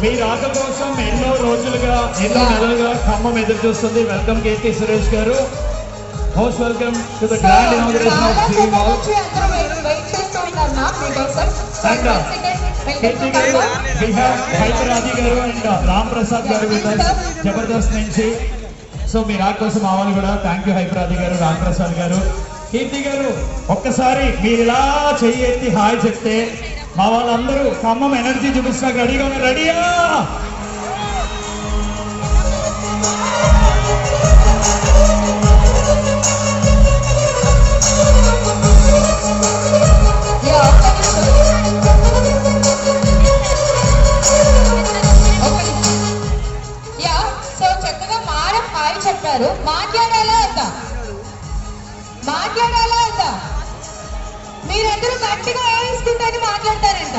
మీ రాక కోసం ఎన్నో రోజులుగా ఎన్నో నెలలుగా ఖమ్మం ఎదురు చూస్తుంది. వెల్కమ్ కీర్తి సురేష్ గారు. Most welcome to the grand inauguration of city mall. And Keerthy గారు, వి హావ్ హైదరాబాదీ గారు అండ్ రామ్ ప్రసాద్ గారు విత్ us జబర్దస్త్ నుంచి. సో మీ రాక కోసం ఆవాలి కూడా. థ్యాంక్ యూ హైదరాబాదీ గారు, రామ్ ప్రసాద్ గారు. కీర్తి గారు, ఒక్కసారి మీరు ఇలా చెయ్యి ఎత్తి హాయ్ చెప్తే మా వాళ్ళందరూ ఖమ్మం ఎనర్జీ చూపిస్తాక రెడీగా ఉన్నారు. రెడీయా? చెప్పారు మాట్లాడాలా వద్దా? మాట్లాడాలా వద్దా? మీరందరూ గట్టిగా వేసుకుంటే మాట్లాడతారంట.